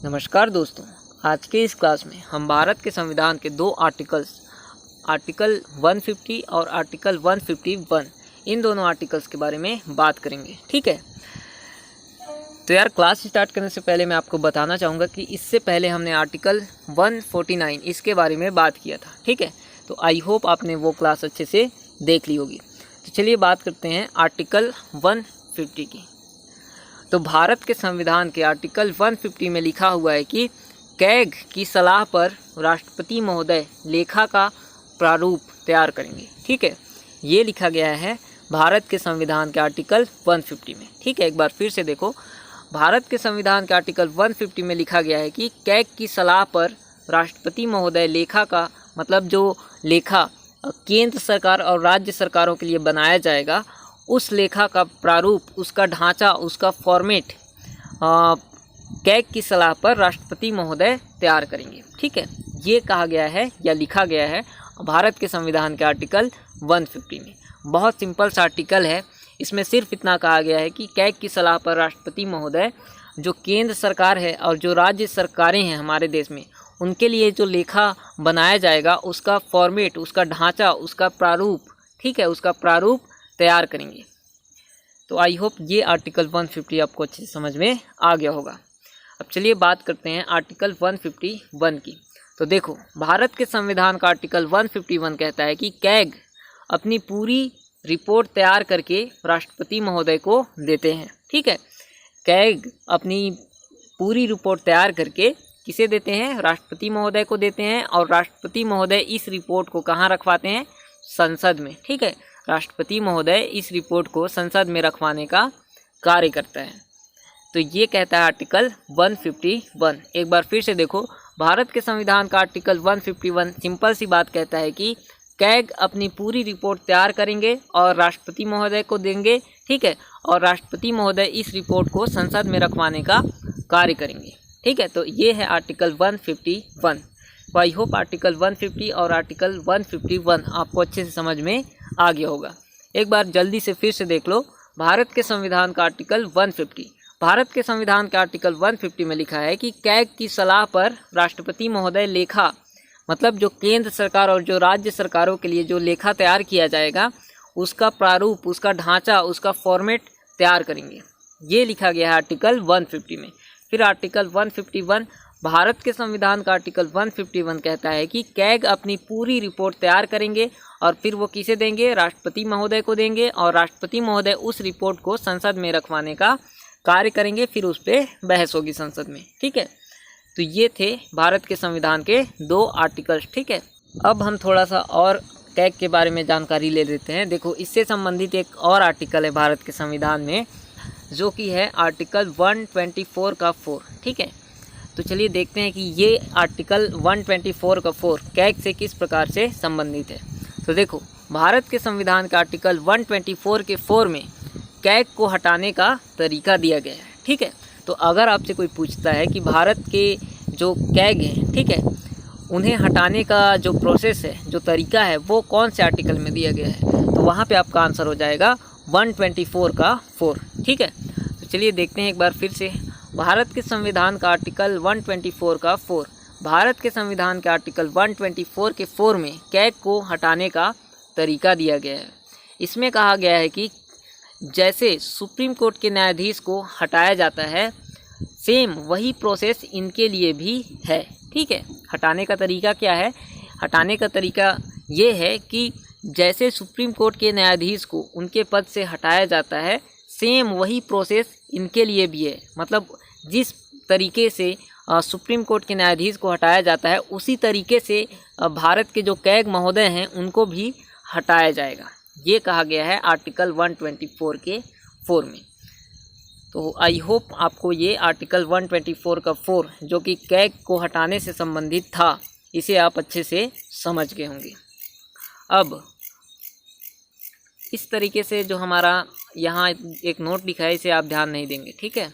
नमस्कार दोस्तों, आज के इस क्लास में हम भारत के संविधान के दो आर्टिकल 150 और आर्टिकल 151 इन दोनों आर्टिकल्स के बारे में बात करेंगे। ठीक है, तो यार क्लास स्टार्ट करने से पहले मैं आपको बताना चाहूँगा कि इससे पहले हमने आर्टिकल 149 इसके बारे में बात किया था। ठीक है, तो आई होप आपने वो क्लास अच्छे से देख ली होगी। तो चलिए बात करते हैं आर्टिकल 150 की। तो भारत के संविधान के आर्टिकल 150 में लिखा हुआ है कि कैग की सलाह पर राष्ट्रपति महोदय लेखा का प्रारूप तैयार करेंगे। ठीक है, ये लिखा गया है भारत के संविधान के आर्टिकल 150 में। ठीक है, एक बार फिर से देखो, भारत के संविधान के आर्टिकल 150 में लिखा गया है कि कैग की सलाह पर राष्ट्रपति महोदय लेखा का मतलब जो लेखा केंद्र सरकार और राज्य सरकारों के लिए बनाया जाएगा, उस लेखा का प्रारूप, उसका ढांचा, उसका फॉर्मेट कैग की सलाह पर राष्ट्रपति महोदय तैयार करेंगे। ठीक है, ये कहा गया है या लिखा गया है भारत के संविधान के आर्टिकल 150 में। बहुत सिंपल सा आर्टिकल है, इसमें सिर्फ इतना कहा गया है कि कैग की सलाह पर राष्ट्रपति महोदय जो केंद्र सरकार है और जो राज्य सरकारें हैं हमारे देश में, उनके लिए जो लेखा बनाया जाएगा उसका फॉर्मेट, उसका ढांचा, उसका प्रारूप, ठीक है, उसका प्रारूप तैयार करेंगे। तो आई होप ये आर्टिकल 150 आपको अच्छे से समझ में आ गया होगा। अब चलिए बात करते हैं आर्टिकल 151 की। तो देखो, भारत के संविधान का आर्टिकल 151 कहता है कि कैग अपनी पूरी रिपोर्ट तैयार करके राष्ट्रपति महोदय को देते हैं। ठीक है, कैग अपनी पूरी रिपोर्ट तैयार करके किसे देते हैं? राष्ट्रपति महोदय को देते हैं, और राष्ट्रपति महोदय इस रिपोर्ट को कहाँ रखवाते हैं? संसद में। ठीक है, राष्ट्रपति महोदय इस रिपोर्ट को संसद में रखवाने का कार्य करता है। तो ये कहता है आर्टिकल 151। एक बार फिर से देखो, भारत के संविधान का आर्टिकल 151 सिंपल सी बात कहता है कि कैग अपनी पूरी रिपोर्ट तैयार करेंगे और राष्ट्रपति महोदय को देंगे। ठीक है, और राष्ट्रपति महोदय इस रिपोर्ट को संसद में रखवाने का कार्य करेंगे। ठीक है, तो ये है आर्टिकल 151। तो आई होप आर्टिकल 150 और आर्टिकल 151 आपको अच्छे से समझ में आ गया होगा। एक बार जल्दी से फिर से देख लो, भारत के संविधान का आर्टिकल 150। भारत के संविधान के आर्टिकल 150 में लिखा है कि कैग की सलाह पर राष्ट्रपति महोदय लेखा मतलब जो केंद्र सरकार और जो राज्य सरकारों के लिए जो लेखा तैयार किया जाएगा, उसका प्रारूप, उसका ढांचा, उसका फॉर्मेट तैयार करेंगे। ये लिखा गया है आर्टिकल 150 में। फिर आर्टिकल 151, भारत के संविधान का आर्टिकल 151 कहता है कि कैग अपनी पूरी रिपोर्ट तैयार करेंगे और फिर वो किसे देंगे? राष्ट्रपति महोदय को देंगे, और राष्ट्रपति महोदय उस रिपोर्ट को संसद में रखवाने का कार्य करेंगे। फिर उस पर बहस होगी संसद में। ठीक है, तो ये थे भारत के संविधान के दो आर्टिकल्स। ठीक है, अब हम थोड़ा सा और कैग के बारे में जानकारी ले लेते हैं। देखो, इससे संबंधित एक और आर्टिकल है भारत के संविधान में, जो कि है आर्टिकल 124 का 4। ठीक है, तो चलिए देखते हैं कि ये आर्टिकल 124 का 4 कैग से किस प्रकार से संबंधित है। तो देखो, भारत के संविधान का आर्टिकल 124 के 4 में कैग को हटाने का तरीका दिया गया है। ठीक है, तो अगर आपसे कोई पूछता है कि भारत के जो कैग हैं, ठीक है, उन्हें हटाने का जो प्रोसेस है, जो तरीका है, वो कौन से आर्टिकल में दिया गया है, तो वहाँ पे आपका आंसर हो जाएगा 124 का 4। ठीक है, तो चलिए देखते हैं एक बार फिर से, भारत के संविधान का आर्टिकल 124 का 4। भारत के संविधान के आर्टिकल 124 के 4 में कैग को हटाने का तरीका दिया गया है। इसमें कहा गया है कि जैसे सुप्रीम कोर्ट के न्यायाधीश को हटाया जाता है, सेम वही प्रोसेस इनके लिए भी है। ठीक है, हटाने का तरीका क्या है? हटाने का तरीका ये है कि जैसे सुप्रीम कोर्ट के न्यायाधीश को उनके पद से हटाया जाता है, सेम वही प्रोसेस इनके लिए भी है। मतलब जिस तरीके से सुप्रीम कोर्ट के न्यायाधीश को हटाया जाता है, उसी तरीके से भारत के जो कैग महोदय हैं उनको भी हटाया जाएगा। ये कहा गया है आर्टिकल 124 के 4 में। तो आई होप आपको ये आर्टिकल 124 का 4 जो कि कैग को हटाने से संबंधित था, इसे आप अच्छे से समझ गए होंगे। अब इस तरीके से जो हमारा यहाँ एक नोट लिखा है, इसे आप ध्यान नहीं देंगे। ठीक है,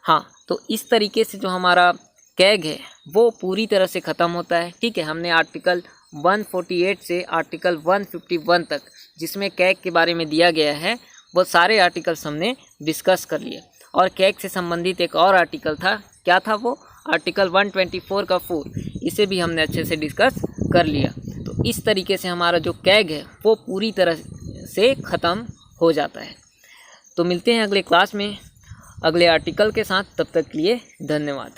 हाँ, तो इस तरीके से जो हमारा कैग है वो पूरी तरह से ख़त्म होता है। ठीक है, हमने आर्टिकल 148 से आर्टिकल 151 तक जिसमें कैग के बारे में दिया गया है, वो सारे आर्टिकल्स हमने डिस्कस कर लिए। और कैग से संबंधित एक और आर्टिकल था, क्या था वो? आर्टिकल 124 का 4, इसे भी हमने अच्छे से डिस्कस कर लिया। तो इस तरीके से हमारा जो कैग है वो पूरी तरह से ख़त्म हो जाता है। तो मिलते हैं अगले क्लास में अगले आर्टिकल के साथ, तब तक के लिए धन्यवाद।